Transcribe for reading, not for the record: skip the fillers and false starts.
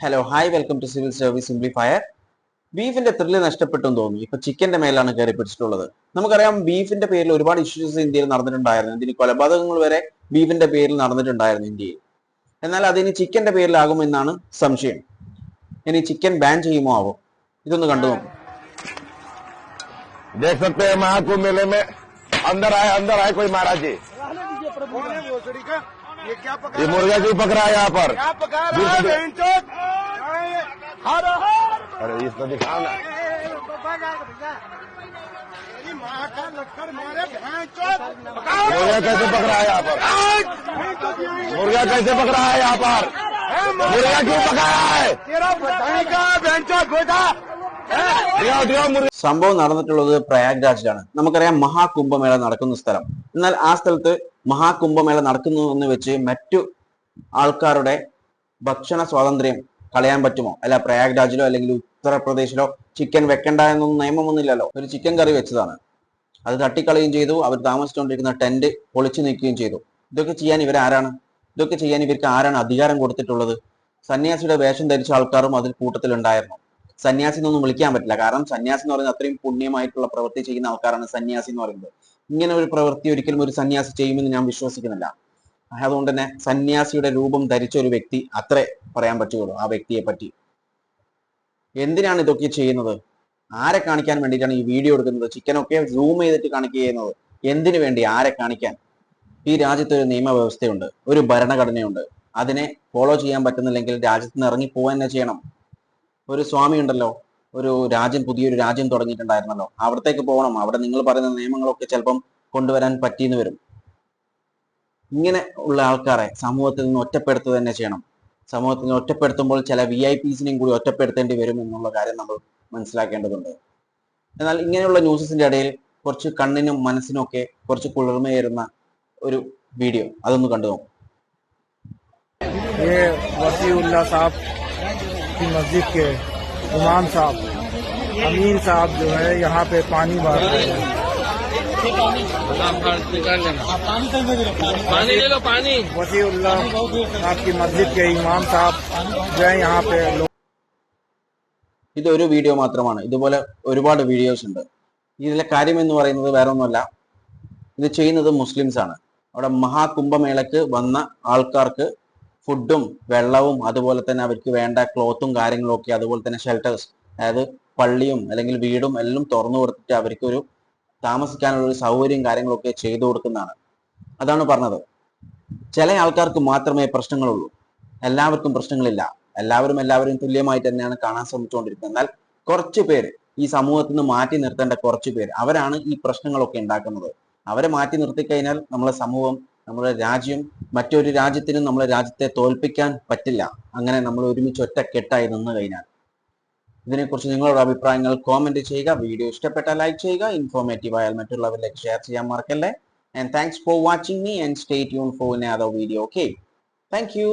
Hello hi welcome to civil service simplifier. ബീഫിന്റെ thrill നഷ്ടപ്പെട്ടെന്ന് തോന്നുന്നു. ഇപ്പൊ ചിക്കന്റെ മേലാണ് കയറി പിടിച്ചിട്ടുള്ളത്. നമുക്കറിയാം ബീഫിന്റെ പേരിൽ ഒരുപാട് ഇഷ്യൂസ് ഇന്ത്യയിൽ നടന്നിട്ടുണ്ടായിരുന്നു. ഇതിന് കൊലപാതകങ്ങൾ വരെ ബീഫിന്റെ പേരിൽ നടന്നിട്ടുണ്ടായിരുന്നു ഇന്ത്യയിൽ. എന്നാൽ അതിന് ചിക്കന്റെ പേരിലാകുമെന്നാണ് സംശയം. ഇനി ചിക്കൻ ബാൻ ചെയ്യുമോ ആവോ? ഇതൊന്ന് കണ്ടു നോക്കും. देख सकते हैं महाकुंभ मेले में अंदर आए कोई महाराज जी। ये मुर्गा क्यों पकड़ा है यहाँ पर? अरे इसको दिखाओ ना। मुर्गा कैसे पकड़ा है यहाँ पर? मुर्गा कैसे पकड़ा है यहाँ पर? मुर्गा क्यों पकड़ा है? സംഭവം നടന്നിട്ടുള്ളത് പ്രയാഗ്രാജിലാണ്. നമുക്കറിയാം മഹാകുംഭമേള നടക്കുന്ന സ്ഥലം. എന്നാൽ ആ സ്ഥലത്ത് മഹാകുംഭമേള നടക്കുന്നു എന്ന് വെച്ച് മറ്റു ആൾക്കാരുടെ ഭക്ഷണ സ്വാതന്ത്ര്യം കളയാൻ പറ്റുമോ? അല്ല, പ്രയാഗ്രാജിലോ അല്ലെങ്കിൽ ഉത്തർപ്രദേശിലോ ചിക്കൻ വെക്കണ്ട എന്നൊന്നും നിയമമൊന്നുമില്ലല്ലോ. ഒരു ചിക്കൻ കറി വെച്ചതാണ്, അത് തട്ടിക്കളയുകയും ചെയ്തു. അവർ താമസിച്ചുകൊണ്ടിരിക്കുന്ന ടെന്റ് പൊളിച്ചു നീക്കുകയും ചെയ്തു. ഇതൊക്കെ ചെയ്യാൻ ഇവരാരാണ്? ഇതൊക്കെ ചെയ്യാൻ ഇവർക്ക് ആരാണ് അധികാരം കൊടുത്തിട്ടുള്ളത്? സന്യാസിയുടെ വേഷം ധരിച്ച ആൾക്കാരും അതിൽ കൂട്ടത്തിലുണ്ടായിരുന്നു. സന്യാസി എന്നൊന്നും വിളിക്കാൻ പറ്റില്ല, കാരണം സന്യാസി എന്ന് പറയുന്നത് അത്രയും പുണ്യമായിട്ടുള്ള പ്രവൃത്തി ചെയ്യുന്ന ആൾക്കാരാണ് സന്യാസി എന്ന് പറയുന്നത്. ഇങ്ങനെ ഒരു പ്രവൃത്തി ഒരിക്കലും ഒരു സന്യാസി ചെയ്യുമെന്ന് ഞാൻ വിശ്വസിക്കുന്നില്ല. അതുകൊണ്ട് തന്നെ സന്യാസിയുടെ രൂപം ധരിച്ച ഒരു വ്യക്തി അത്രേ പറയാൻ പറ്റുള്ളൂ ആ വ്യക്തിയെ പറ്റി. എന്തിനാണ് ഇതൊക്കെ ചെയ്യുന്നത്? ആരെ കാണിക്കാൻ വേണ്ടിയിട്ടാണ് ഈ വീഡിയോ എടുക്കുന്നത്? ചിക്കനൊക്കെ സൂം ചെയ്തിട്ട് കാണിക്കുന്നത് എന്തിനു വേണ്ടി? ആരെ കാണിക്കാൻ? ഈ രാജ്യത്ത് ഒരു നിയമവ്യവസ്ഥയുണ്ട്, ഒരു ഭരണഘടനയുണ്ട്. അതിനെ ഫോളോ ചെയ്യാൻ പറ്റുന്നില്ലെങ്കിൽ രാജ്യത്ത് നിന്ന് ഇറങ്ങി പോവാൻ തന്നെ ചെയ്യണം. ഒരു സ്വാമി ഉണ്ടല്ലോ, ഒരു രാജ്യം, പുതിയൊരു രാജ്യം തുടങ്ങിയിട്ടുണ്ടായിരുന്നല്ലോ, അവിടത്തേക്ക് പോകണം. അവിടെ നിങ്ങൾ പറയുന്ന നിയമങ്ങളൊക്കെ ചിലപ്പം കൊണ്ടുവരാൻ പറ്റിയെന്ന് വരും. ഇങ്ങനെ ഉള്ള ആൾക്കാരെ സമൂഹത്തിൽ നിന്ന് ഒറ്റപ്പെടുത്തുക തന്നെ ചെയ്യണം. സമൂഹത്തിൽ നിന്ന് ഒറ്റപ്പെടുത്തുമ്പോൾ ചില VIPസിനെയും കൂടി ഒറ്റപ്പെടുത്തേണ്ടി വരും എന്നുള്ള കാര്യം നമ്മൾ മനസ്സിലാക്കേണ്ടതുണ്ട്. എന്നാൽ ഇങ്ങനെയുള്ള ന്യൂസസിന്റെ ഇടയിൽ കുറച്ച് കണ്ണിനും മനസ്സിനും ഒക്കെ കുറച്ച് കുളിർമയേറുന്ന ഒരു വീഡിയോ, അതൊന്ന് കണ്ടു നോക്കും. मस्जिद के इमाम साहब अमीर साहब जो है यहाँ पे पानी भर रहे हैं। पानी ले लो, पानी। वसीउल्लाह आपकी मस्जिद के इमाम साहब जो है यहाँ पे। ഇതൊരു വീഡിയോ മാത്രമാണ്, ഇതുപോലെ ഒരുപാട് വീഡിയോസ് ഉണ്ട്. ഇതിലെ കാര്യം എന്ന് പറയുന്നത് വേറെ ഒന്നുമല്ല, ഇത് ചെയ്യുന്നത് മുസ്ലിംസ് ആണ്. അവിടെ മഹാകുംഭമേളക്ക് വന്ന ആൾക്കാർക്ക് ഫുഡും വെള്ളവും അതുപോലെ തന്നെ അവർക്ക് വേണ്ട ക്ലോത്തും കാര്യങ്ങളും ഒക്കെ, അതുപോലെ തന്നെ ഷെൽട്ടേഴ്സ്, അതായത് പള്ളിയും അല്ലെങ്കിൽ വീടും എല്ലാം തുറന്നു കൊടുത്തിട്ട് അവർക്ക് ഒരു താമസിക്കാനുള്ള ഒരു സൗകര്യം കാര്യങ്ങളൊക്കെ ചെയ്തു കൊടുക്കുന്നതാണ്. അതാണ് പറഞ്ഞത്. ചില ആൾക്കാർക്ക് മാത്രമേ പ്രശ്നങ്ങളുള്ളൂ, എല്ലാവർക്കും പ്രശ്നങ്ങളില്ല. എല്ലാവരും തുല്യമായിട്ട് തന്നെയാണ് കാണാൻ ശ്രമിച്ചുകൊണ്ടിരിക്കുന്നത്. എന്നാൽ കുറച്ച് പേര്, ഈ സമൂഹത്തിൽ നിന്ന് മാറ്റി നിർത്തേണ്ട കുറച്ച് പേര്, അവരാണ് ഈ പ്രശ്നങ്ങളൊക്കെ ഉണ്ടാക്കുന്നത്. അവരെ മാറ്റി നിർത്തിക്കഴിഞ്ഞാൽ നമ്മളെ സമൂഹം, നമ്മുടെ രാജ്യം, മറ്റൊരു രാജ്യത്തിനും നമ്മളെ രാജ്യത്തെ തോൽപ്പിക്കാൻ പറ്റില്ല. അങ്ങനെ നമ്മൾ ഒരുമിച്ച് ഒറ്റക്കെട്ടായി നിന്ന് കഴിഞ്ഞാൽ. ഇതിനെക്കുറിച്ച് നിങ്ങളുടെ അഭിപ്രായങ്ങൾ കോമെന്റ് ചെയ്യുക. വീഡിയോ ഇഷ്ടപ്പെട്ടാൽ ലൈക്ക് ചെയ്യുക. ഇൻഫോർമേറ്റീവ് ആയാൽ മറ്റുള്ളവരിലേക്ക് ഷെയർ ചെയ്യാൻ മറക്കല്ലേ. And thanks for watching me and stay tune for another video. Okay, thank you.